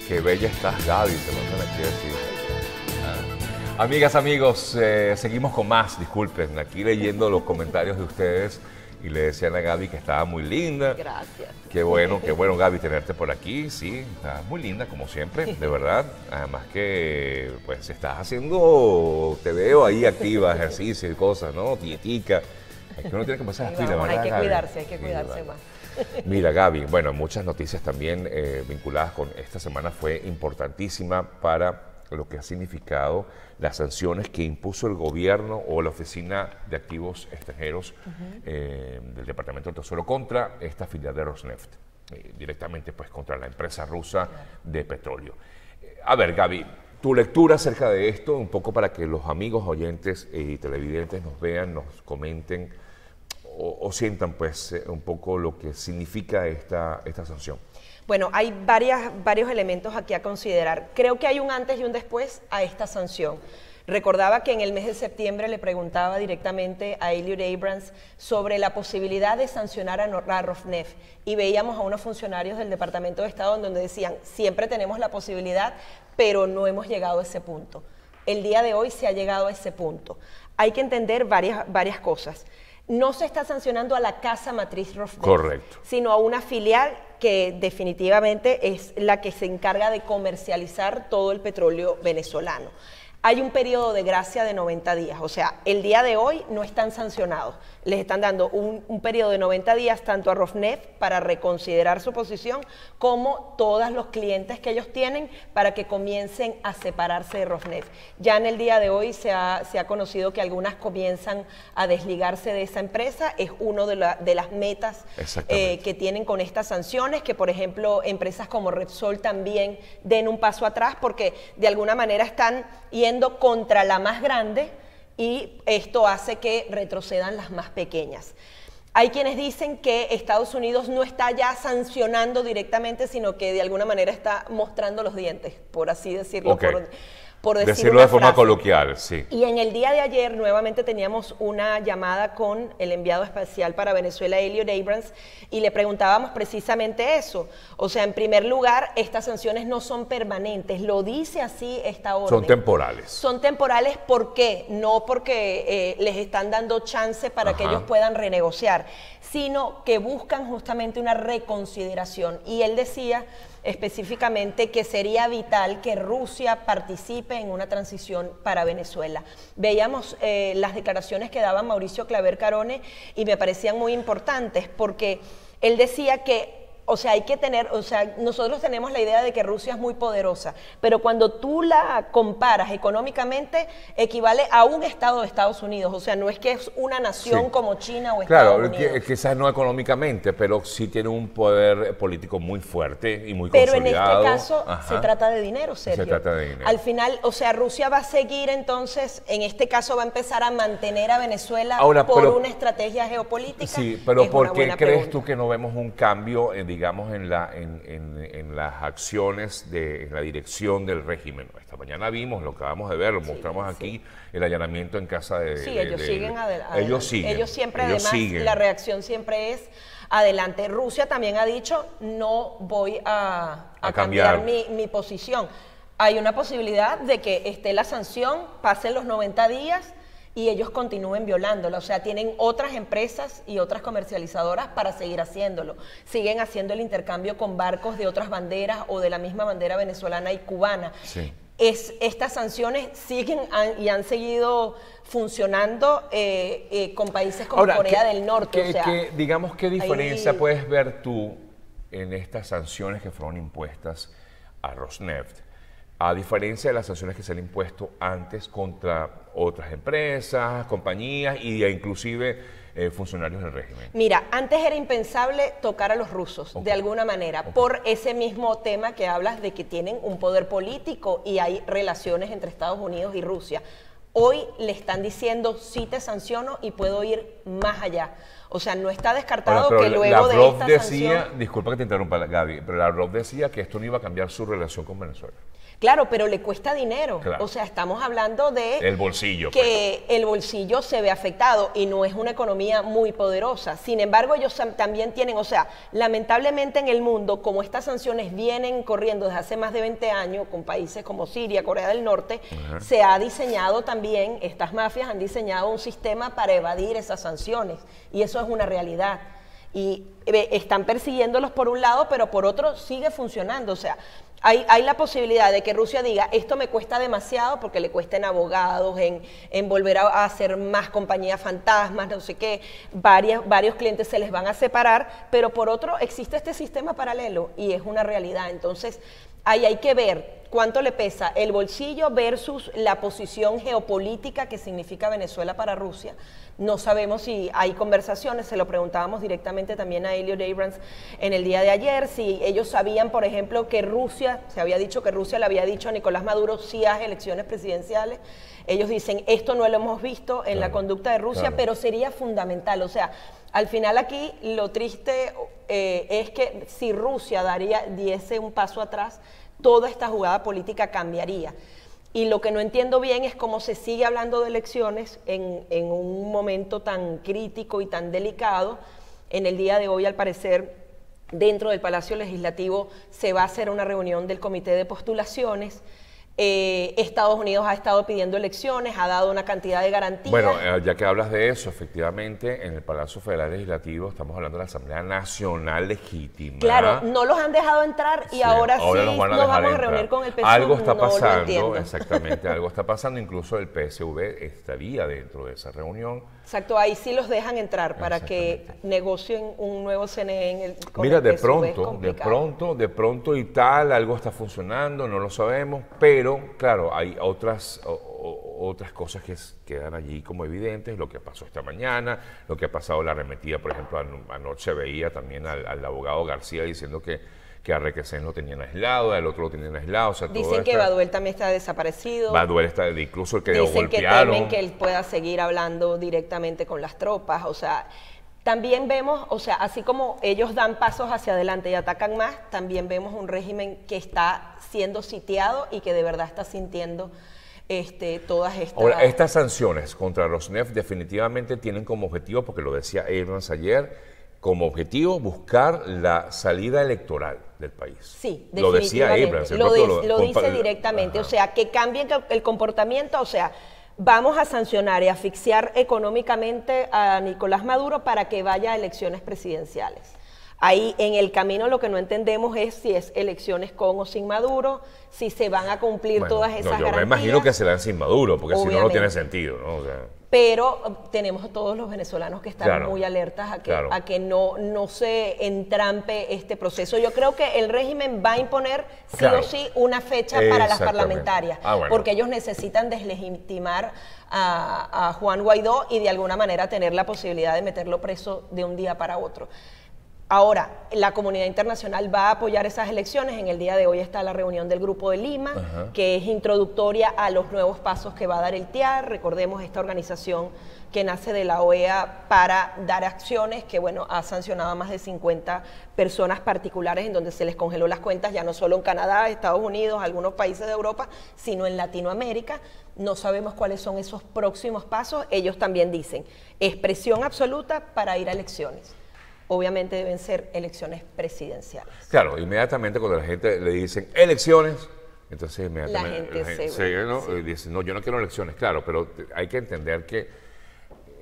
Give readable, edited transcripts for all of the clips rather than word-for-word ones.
Qué bella estás, Gaby, te lo tengo aquí decir. Amigas, amigos, seguimos con más, disculpen, aquí leyendo los comentarios de ustedes y le decían a Gaby que estaba muy linda. Gracias. Qué bueno, Gaby, tenerte por aquí, sí, estás muy linda como siempre, de verdad. Además que, pues, estás haciendo, te veo ahí activa, ejercicio y cosas, ¿no? Dietica. Es que uno tiene que empezar a las pilas, ¿verdad, hay que Gaby? cuidarse, hay que Sí, cuidarse ¿verdad? más. Mira, Gaby, bueno, muchas noticias también vinculadas con esta semana fue importantísima para lo que ha significado las sanciones que impuso el gobierno o la Oficina de Activos Extranjeros del Departamento del Tesoro contra esta filial de Rosneft, directamente pues contra la empresa rusa de petróleo. A ver, Gaby, tu lectura acerca de esto, un poco para que los amigos oyentes y televidentes nos vean, nos comenten o sientan pues un poco lo que significa esta sanción. Bueno, hay varios elementos aquí a considerar. Creo que hay un antes y un después a esta sanción. Recordaba que en el mes de septiembre le preguntaba directamente a Elliot Abrams sobre la posibilidad de sancionar a Rosneft y veíamos a unos funcionarios del Departamento de Estado en donde decían, siempre tenemos la posibilidad, pero no hemos llegado a ese punto. El día de hoy se ha llegado a ese punto. Hay que entender varias cosas. No se está sancionando a la casa matriz Rosneft, correcto, sino a una filial que definitivamente es la que se encarga de comercializar todo el petróleo venezolano. Hay un periodo de gracia de 90 días, o sea, el día de hoy no están sancionados, les están dando un periodo de 90 días tanto a Rosneft para reconsiderar su posición como todos los clientes que ellos tienen para que comiencen a separarse de Rosneft. Ya en el día de hoy se ha conocido que algunas comienzan a desligarse de esa empresa, es una de las metas que tienen con estas sanciones, que por ejemplo empresas como Repsol también den un paso atrás porque de alguna manera están yendo contra la más grande y esto hace que retrocedan las más pequeñas. Hay quienes dicen que Estados Unidos no está ya sancionando directamente, sino que de alguna manera está mostrando los dientes, por así decirlo, por decirlo de forma coloquial, sí. Y en el día de ayer nuevamente teníamos una llamada con el enviado especial para Venezuela, Elliot Abrams, y le preguntábamos precisamente eso. O sea, en primer lugar, estas sanciones no son permanentes, lo dice así esta orden. Son temporales. Son temporales, ¿por qué? No porque les están dando chance para que ellos puedan renegociar, sino que buscan justamente una reconsideración. Y él decía específicamente que sería vital que Rusia participe en una transición para Venezuela. Veíamos las declaraciones que daba Mauricio Claver Carone y me parecían muy importantes porque él decía que hay que tener, nosotros tenemos la idea de que Rusia es muy poderosa, pero cuando tú la comparas económicamente, equivale a un estado de Estados Unidos, o sea, no es que es una nación como China o Estados Unidos. Claro, quizás no económicamente, pero sí tiene un poder político muy fuerte y muy consolidado. Pero en este caso se trata de dinero, Sergio. Se trata de dinero. Al final, Rusia va a seguir entonces, en este caso va a empezar a mantener a Venezuela por una estrategia geopolítica. Sí, pero ¿por qué crees tú que no vemos un cambio digamos, en las acciones, en la dirección del régimen? Esta mañana vimos, lo acabamos de ver, lo mostramos aquí, el allanamiento en casa de... Sí, ellos siguen adelante. Ellos siguen. Ellos siempre, además, la reacción siempre es adelante. Rusia también ha dicho, no voy a cambiar mi posición. Hay una posibilidad de que esté la sanción, pasen los 90 días, y ellos continúen violándola, o sea, tienen otras empresas y otras comercializadoras para seguir haciéndolo. Siguen haciendo el intercambio con barcos de otras banderas o de la misma bandera venezolana y cubana. Sí. Estas sanciones siguen y han seguido funcionando con países como Corea del Norte. Digamos, ¿qué diferencia puedes ver tú en estas sanciones que fueron impuestas a Rosneft? A diferencia de las sanciones que se han impuesto antes contra otras empresas, compañías y inclusive funcionarios del régimen. Mira, antes era impensable tocar a los rusos de alguna manera por ese mismo tema que hablas de que tienen un poder político y hay relaciones entre Estados Unidos y Rusia. Hoy le están diciendo, sí te sanciono y puedo ir más allá. O sea, no está descartado que luego de esta sanción... Disculpa que te interrumpa, Gaby, pero Lavrov decía que esto no iba a cambiar su relación con Venezuela. Claro, pero le cuesta dinero. Claro. O sea, estamos hablando de El bolsillo. que el bolsillo se ve afectado y no es una economía muy poderosa. Sin embargo, ellos también tienen, o sea, lamentablemente en el mundo, como estas sanciones vienen corriendo desde hace más de 20 años con países como Siria, Corea del Norte, se ha diseñado también, estas mafias han diseñado un sistema para evadir esas sanciones y eso es una realidad. Y están persiguiéndolos por un lado, pero por otro sigue funcionando. O sea, hay la posibilidad de que Rusia diga, esto me cuesta demasiado porque le cuesta en abogados, en volver a hacer más compañías fantasmas, no sé qué, varios clientes se les van a separar, pero por otro existe este sistema paralelo y es una realidad. Entonces, ahí hay que ver cuánto le pesa el bolsillo versus la posición geopolítica que significa Venezuela para Rusia. No sabemos si hay conversaciones, se lo preguntábamos directamente también a Elliot Abrams en el día de ayer, si ellos sabían, por ejemplo, que Rusia, se había dicho que Rusia le había dicho a Nicolás Maduro si hay elecciones presidenciales. Ellos dicen, esto no lo hemos visto en la conducta de Rusia, pero sería fundamental. O sea, al final aquí lo triste es que si Rusia diese un paso atrás, toda esta jugada política cambiaría. Y lo que no entiendo bien es cómo se sigue hablando de elecciones en un momento tan crítico y tan delicado. En el día de hoy, al parecer, dentro del Palacio Legislativo se va a hacer una reunión del Comité de Postulaciones. Estados Unidos ha estado pidiendo elecciones, ha dado una cantidad de garantías. Bueno, ya que hablas de eso, efectivamente, en el Palacio Federal Legislativo estamos hablando de la Asamblea Nacional Legítima. Claro, no los han dejado entrar y Sí, ahora sí los van a nos dejar vamos a entrar. reunir con el PSUV. Algo está no lo pasando, entiendo. exactamente, algo está pasando. Incluso el PSV estaría dentro de esa reunión. Exacto, ahí sí los dejan entrar para que negocien un nuevo CNE con Mira, el de PSUV, es pronto, complicado. de pronto y tal, algo está funcionando, no lo sabemos, pero claro, hay otras cosas que quedan allí como evidentes, lo que pasó esta mañana, lo que ha pasado la arremetida, por ejemplo, anoche veía también al abogado García diciendo que a Requesens lo tenían aislado, al otro lo tenían aislado. O sea, Dicen que Baduel también está desaparecido. Baduel está, incluso el que Dicen que golpearon. temen que él pueda seguir hablando directamente con las tropas, o sea, también vemos, o sea, así como ellos dan pasos hacia adelante y atacan más, también vemos un régimen que está siendo sitiado y que de verdad está sintiendo todas estas... Ahora, estas sanciones contra Rosneft definitivamente tienen como objetivo, porque lo decía Abrams ayer, como objetivo buscar la salida electoral del país. Sí, lo decía Abrams. Lo dice directamente, Ajá. o sea, que cambien el comportamiento, o sea, vamos a sancionar y asfixiar económicamente a Nicolás Maduro para que vaya a elecciones presidenciales. Ahí en el camino lo que no entendemos es si es elecciones con o sin Maduro, si se van a cumplir todas esas garantías. Yo me imagino que serán sin Maduro, porque si no, no tiene sentido, ¿no? O sea, pero tenemos a todos los venezolanos que están muy alertas a que no se entrampe este proceso. Yo creo que el régimen va a imponer sí o sí una fecha para las parlamentarias, porque ellos necesitan deslegitimar a Juan Guaidó y de alguna manera tener la posibilidad de meterlo preso de un día para otro. Ahora, la comunidad internacional va a apoyar esas elecciones. En el día de hoy está la reunión del Grupo de Lima, que es introductoria a los nuevos pasos que va a dar el TIAR. Recordemos esta organización que nace de la OEA para dar acciones, que bueno, ha sancionado a más de 50 personas particulares en donde se les congeló las cuentas, ya no solo en Canadá, Estados Unidos, algunos países de Europa, sino en Latinoamérica. No sabemos cuáles son esos próximos pasos. Ellos también dicen, expresión absoluta para ir a elecciones. Obviamente deben ser elecciones presidenciales. Claro, inmediatamente cuando la gente le dicen elecciones, entonces inmediatamente la gente dice, no, yo no quiero elecciones, claro, pero hay que entender que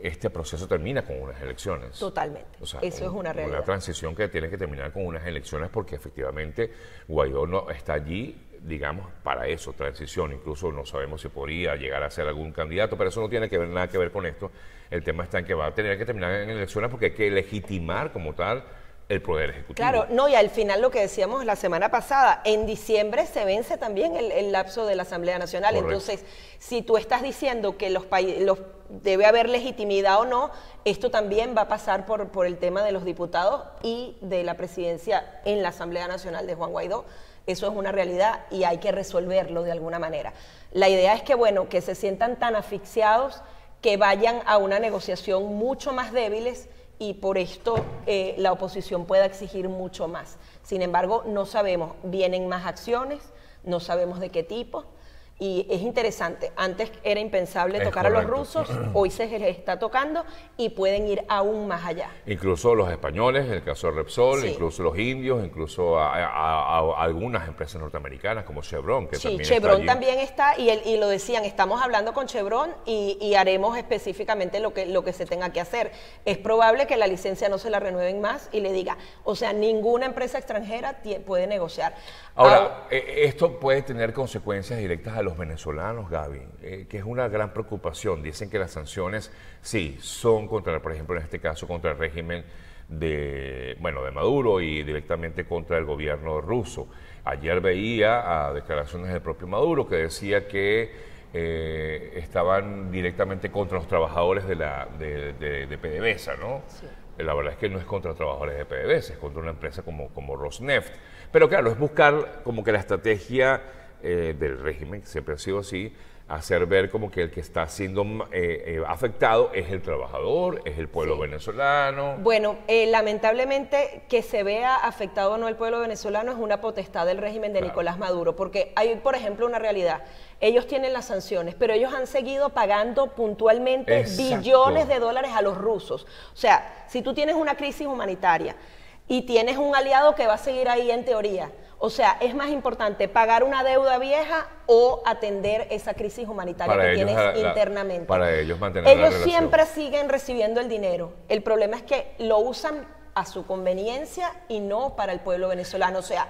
este proceso termina con unas elecciones. Totalmente, o sea, eso es una realidad. Una transición que tiene que terminar con unas elecciones porque efectivamente Guaidó no está allí, digamos, para eso, transición. Incluso no sabemos si podría llegar a ser algún candidato, pero eso no tiene nada que ver con esto. El tema está en que va a tener que terminar en elecciones porque hay que legitimar como tal el Poder Ejecutivo. Claro, no, y al final lo que decíamos la semana pasada, en diciembre se vence también el lapso de la Asamblea Nacional. Correcto. Entonces, si tú estás diciendo que debe haber legitimidad o no, esto también va a pasar por el tema de los diputados y de la presidencia en la Asamblea Nacional de Juan Guaidó. Eso es una realidad y hay que resolverlo de alguna manera. La idea es que, bueno, que se sientan tan asfixiados que vayan a una negociación mucho más débiles y por esto la oposición pueda exigir mucho más. Sin embargo, no sabemos, vienen más acciones, no sabemos de qué tipo. Y es interesante, antes era impensable tocar correcto. a los rusos, hoy se les está tocando y pueden ir aún más allá. Incluso los españoles, en el caso de Repsol, Sí. incluso los indios, incluso a algunas empresas norteamericanas como Chevron, que Sí, también Chevron está allí. también está, y lo decían, estamos hablando con Chevron y haremos específicamente lo que se tenga que hacer. Es probable que la licencia no se la renueven más y le diga, o sea, ninguna empresa extranjera puede negociar. Ahora, esto puede tener consecuencias directas a los venezolanos, Gaby, que es una gran preocupación. Dicen que las sanciones, sí, son contra, por ejemplo, en este caso, contra el régimen de Maduro y directamente contra el gobierno ruso. Ayer veía declaraciones del propio Maduro que decía que estaban directamente contra los trabajadores de PDVSA, ¿no? Sí. La verdad es que no es contra trabajadores de PDVSA, es contra una empresa como Rosneft. Pero claro, es buscar como que la estrategia del régimen, que siempre ha sido así, hacer ver como que el que está siendo afectado es el trabajador, es el pueblo venezolano. Bueno, lamentablemente que se vea afectado o no el pueblo venezolano es una potestad del régimen de Nicolás Maduro, porque hay, por ejemplo, una realidad. Ellos tienen las sanciones, pero ellos han seguido pagando puntualmente billones de dólares a los rusos. O sea, si tú tienes una crisis humanitaria y tienes un aliado que va a seguir ahí en teoría, o sea, es más importante pagar una deuda vieja o atender esa crisis humanitaria que tienes internamente. Para ellos mantener la Ellos relación. siempre siguen recibiendo el dinero. El problema es que lo usan a su conveniencia y no para el pueblo venezolano. O sea,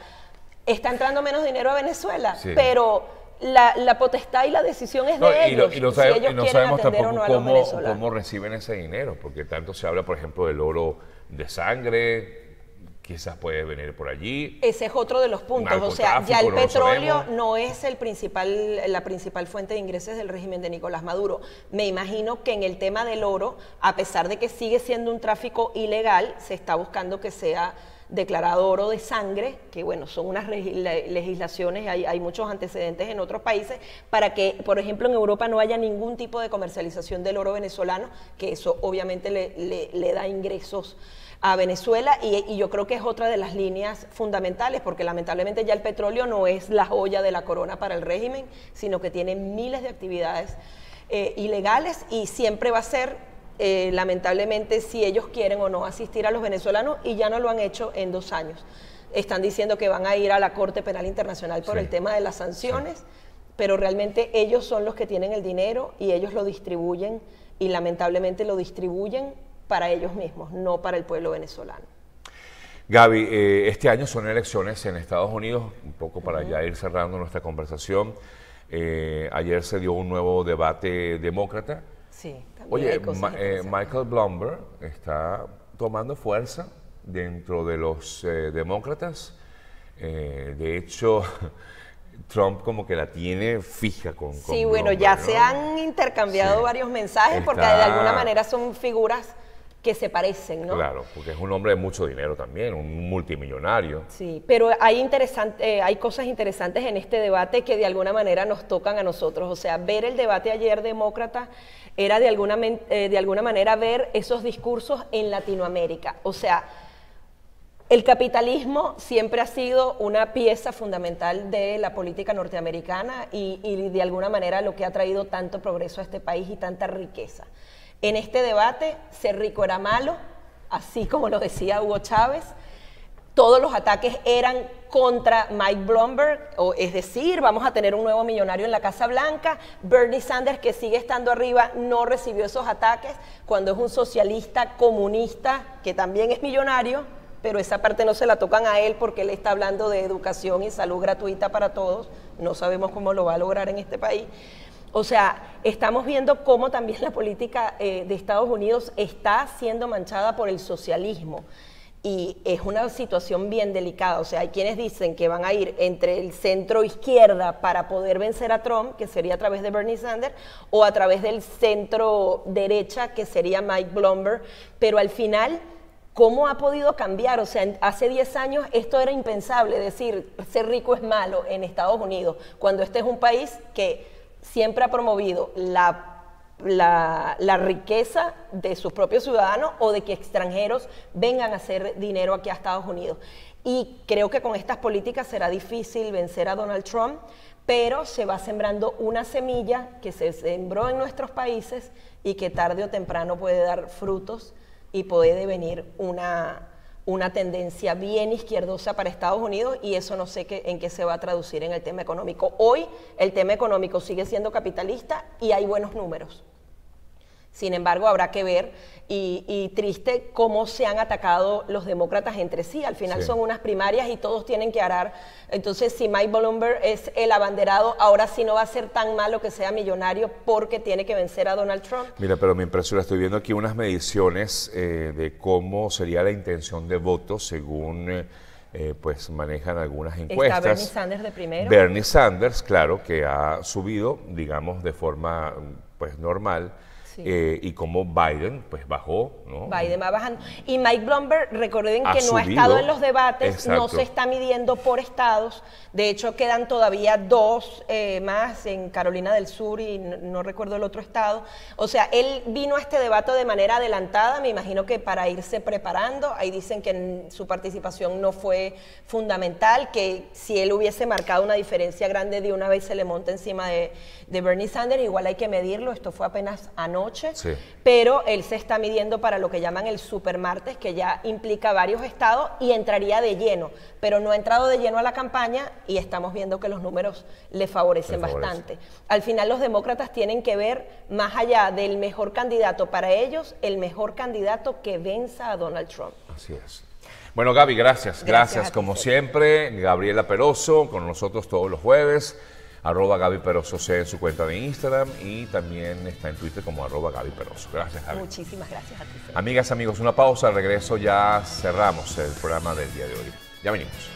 está entrando menos dinero a Venezuela, Sí. pero la potestad y la decisión es de ellos. Y no si ellos quieren sabemos atender o no tampoco a los venezolanos. cómo reciben ese dinero, porque tanto se habla, por ejemplo, del oro de sangre, quizás puede venir por allí. Ese es otro de los puntos, o sea, Narcotráfico, ya el no lo petróleo sabemos. no es la principal fuente de ingresos del régimen de Nicolás Maduro. Me imagino que en el tema del oro, a pesar de que sigue siendo un tráfico ilegal, se está buscando que sea declarado oro de sangre, que bueno, son unas legislaciones, hay muchos antecedentes en otros países, para que, por ejemplo, en Europa no haya ningún tipo de comercialización del oro venezolano, que eso obviamente le da ingresos a Venezuela y yo creo que es otra de las líneas fundamentales, porque lamentablemente ya el petróleo no es la joya de la corona para el régimen, sino que tiene miles de actividades ilegales y siempre va a ser, lamentablemente, si ellos quieren o no asistir a los venezolanos, y ya no lo han hecho en 2 años. Están diciendo que van a ir a la Corte Penal Internacional por el tema de las sanciones, pero realmente ellos son los que tienen el dinero y ellos lo distribuyen, y lamentablemente lo distribuyen para ellos mismos, no para el pueblo venezolano. Gaby, este año son elecciones en Estados Unidos, un poco para ya ir cerrando nuestra conversación. Ayer se dio un nuevo debate demócrata. Sí, también Oye, hay cosas interesantes. Michael Bloomberg está tomando fuerza dentro de los demócratas. De hecho, Trump como que la tiene fija con Sí, con bueno, Bloomberg, ya ¿no? se han intercambiado Sí. varios mensajes porque de Está- alguna manera son figuras que se parecen, ¿no? Claro, porque es un hombre de mucho dinero también, un multimillonario. Sí, pero hay cosas interesantes en este debate que de alguna manera nos tocan a nosotros. O sea, ver el debate ayer demócrata era de alguna manera ver esos discursos en Latinoamérica. O sea, el capitalismo siempre ha sido una pieza fundamental de la política norteamericana y de alguna manera lo que ha traído tanto progreso a este país y tanta riqueza. En este debate, ser rico era malo, así como lo decía Hugo Chávez. Todos los ataques eran contra Mike Bloomberg, es decir, vamos a tener un nuevo millonario en la Casa Blanca. Bernie Sanders, que sigue estando arriba, no recibió esos ataques cuando es un socialista comunista que también es millonario, pero esa parte no se la tocan a él porque él está hablando de educación y salud gratuita para todos. No sabemos cómo lo va a lograr en este país. O sea, estamos viendo cómo también la política de Estados Unidos está siendo manchada por el socialismo. Y es una situación bien delicada. O sea, hay quienes dicen que van a ir entre el centro izquierda para poder vencer a Trump, que sería a través de Bernie Sanders, o a través del centro derecha, que sería Mike Bloomberg. Pero al final, ¿cómo ha podido cambiar? O sea, hace 10 años esto era impensable, decir, ser rico es malo en Estados Unidos, cuando este es un país que siempre ha promovido la la riqueza de sus propios ciudadanos o de que extranjeros vengan a hacer dinero aquí a Estados Unidos. Y creo que con estas políticas será difícil vencer a Donald Trump, pero se va sembrando una semilla que se sembró en nuestros países y que tarde o temprano puede dar frutos y puede venir una tendencia bien izquierdosa para Estados Unidos, y eso no sé en qué se va a traducir en el tema económico. Hoy el tema económico sigue siendo capitalista y hay buenos números. Sin embargo, habrá que ver, y triste cómo se han atacado los demócratas entre sí. Al final son unas primarias y todos tienen que arar. Entonces, si Mike Bloomberg es el abanderado, ahora sí no va a ser tan malo que sea millonario porque tiene que vencer a Donald Trump. Mira, pero me impresiona, estoy viendo aquí unas mediciones de cómo sería la intención de voto según pues manejan algunas encuestas. Está Bernie Sanders de primero. Bernie Sanders, claro, que ha subido, digamos, de forma pues normal. Sí. Y como Biden, pues bajó, ¿no? Biden va bajando. Y Mike Bloomberg, recuerden que no ha estado en los debates, exacto, no se está midiendo por estados. De hecho, quedan todavía 2 más en Carolina del Sur y no recuerdo el otro estado. O sea, él vino a este debate de manera adelantada, me imagino que para irse preparando. Ahí dicen que su participación no fue fundamental, que si él hubiese marcado una diferencia grande de una vez se le monta encima de Bernie Sanders. Igual hay que medirlo, esto fue apenas anoche. Sí. Pero él se está midiendo para lo que llaman el supermartes, que ya implica varios estados y entraría de lleno, pero no ha entrado de lleno a la campaña y estamos viendo que los números le favorecen bastante. Al final los demócratas tienen que ver, más allá del mejor candidato para ellos, el mejor candidato que venza a Donald Trump. Así es. Bueno, Gaby, gracias como siempre. Gabriela Peroso con nosotros todos los jueves. @Gaby Peroso C en su cuenta de Instagram y también está en Twitter como @Gaby Peroso. Gracias, Gaby. Muchísimas gracias a ti. Amigas, amigos, una pausa, regreso, ya cerramos el programa del día de hoy. Ya venimos.